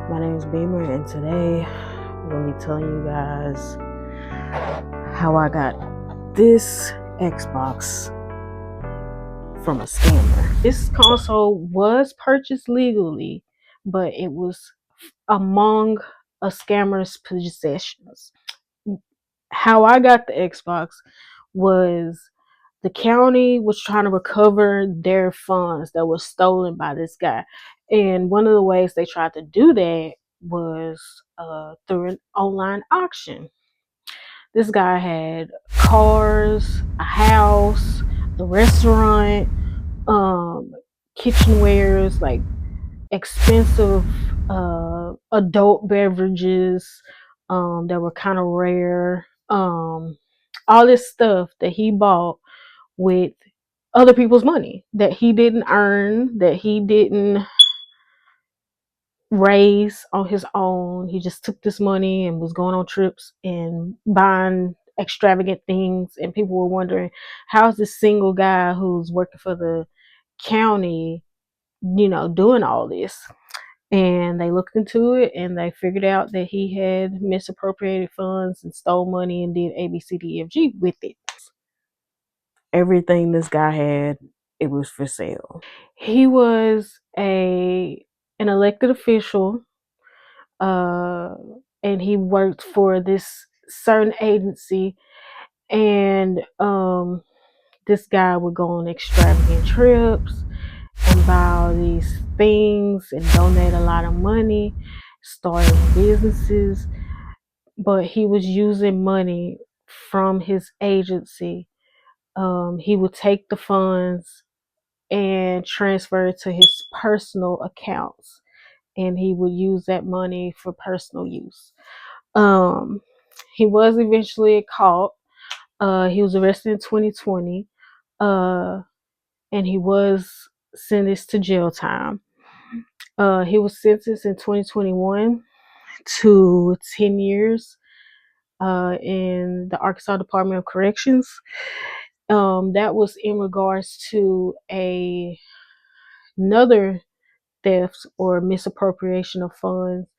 My name is Beamer, and today I'm going to be telling you guys how I got this Xbox from a scammer. This console was purchased legally, but it was among a scammer's possessions. How I got the Xbox was the county was trying to recover their funds that were stolen by this guy. And one of the ways they tried to do that was through an online auction. This guy had cars, a house, the restaurant, um, kitchenwares, like expensive adult beverages that were kind of rare. All this stuff that he bought with other people's money that he didn't earn, that he didn't raise on his own. He just took this money and was going on trips and buying extravagant things. And people were wondering, how is this single guy who's working for the county, doing all this? And they looked into it and they figured out that he had misappropriated funds and stole money and did ABCDFG with it. Everything this guy had, it was for sale. He was an elected official, uh, and he worked for this certain agency. And this guy would go on extravagant trips and buy all these things and donate a lot of money, starting businesses. But he was using money from his agency. He would take the funds and transfer it to his personal accounts, and he would use that money for personal use. Um, he was eventually caught. He was arrested in 2020, and he was sentenced to jail time. He was sentenced in 2021 to 10 years in the Arkansas Department of Corrections. That was in regards to another theft or misappropriation of funds.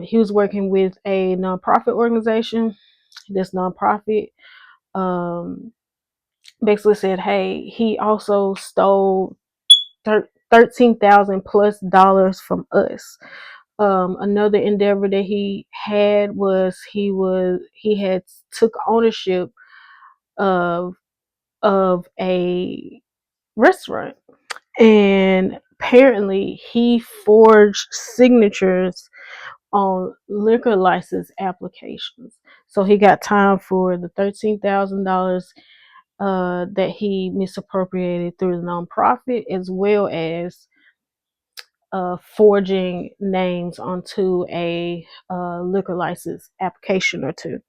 He was working with a nonprofit organization. This nonprofit basically said, "Hey, he also stole $13,000+ from us." Another endeavor that he had was he had took ownership of a restaurant, and apparently he forged signatures on liquor license applications. So he got time for the $13,000 that he misappropriated through the nonprofit, as well as forging names onto a liquor license application or two.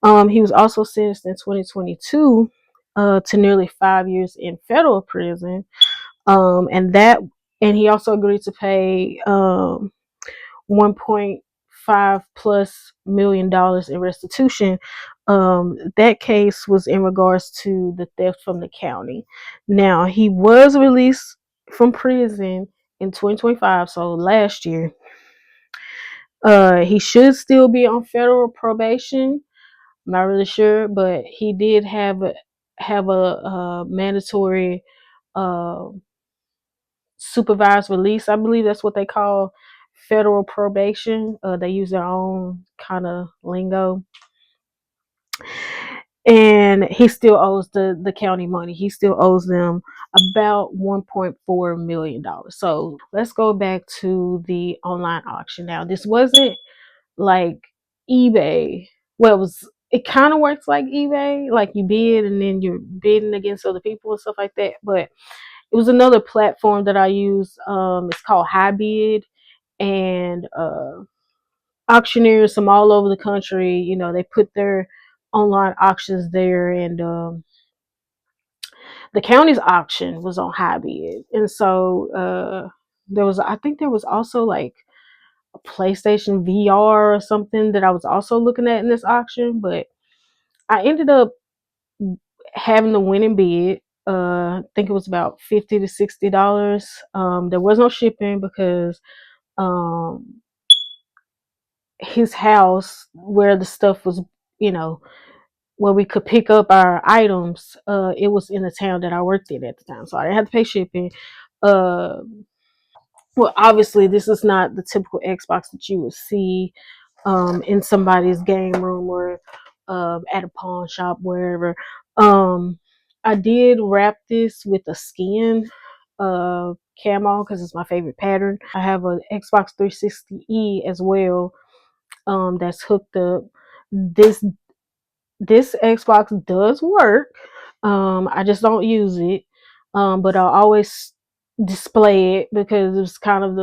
He was also sentenced in 2022 to nearly 5 years in federal prison, and he also agreed to pay 1.5+ million in restitution. That case was in regards to the theft from the county. Now, he was released from prison in 2025, so last year. He should still be on federal probation. I'm not really sure, but he did have a mandatory uh, supervised release. I believe that's what they call federal probation. They use their own kind of lingo. And he still owes the county money. He still owes them about $1.4 million. So let's go back to the online auction. Now, this wasn't like eBay. Well, it kind of works like eBay, like you bid and then you're bidding against other people and stuff like that. But it was another platform that I use. It's called HighBid, and auctioneers from all over the country, they put their online auctions there, and the county's auction was on HighBid, and so I think there was also like a PlayStation VR or something that I was also looking at in this auction, but I ended up having the winning bid. I think it was about $50 to $60. There was no shipping because his house where the stuff was, you know, where we could pick up our items. It was in the town that I worked in at the time, so I didn't have to pay shipping. Uh, well, obviously, this is not the typical Xbox that you would see in somebody's game room or at a pawn shop, wherever. Um, I did wrap this with a skin camo because it's my favorite pattern. I have an Xbox 360E as well, that's hooked up. This this Xbox does work. I just don't use it. But I'll always display it because it was kind of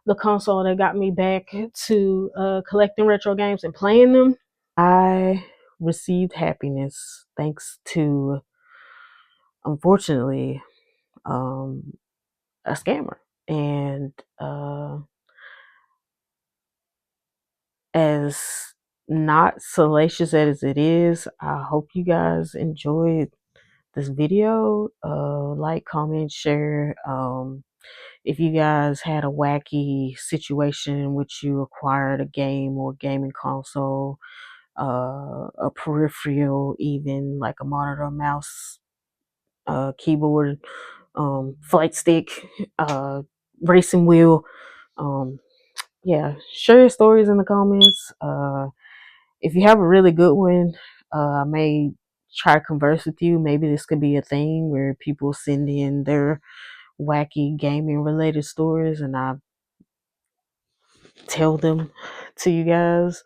the console that got me back to collecting retro games and playing them. I received happiness thanks to, unfortunately, um, a scammer. And as not salacious as it is, I hope you guys enjoyed this video. Like, comment, share. If you guys had a wacky situation in which you acquired a game or gaming console, a peripheral, even like a monitor, mouse, keyboard, flight stick, uh, racing wheel. Um, yeah, share your stories in the comments. If you have a really good one, I may try to converse with you. Maybe this could be a thing where people send in their wacky gaming related stories and I tell them to you guys.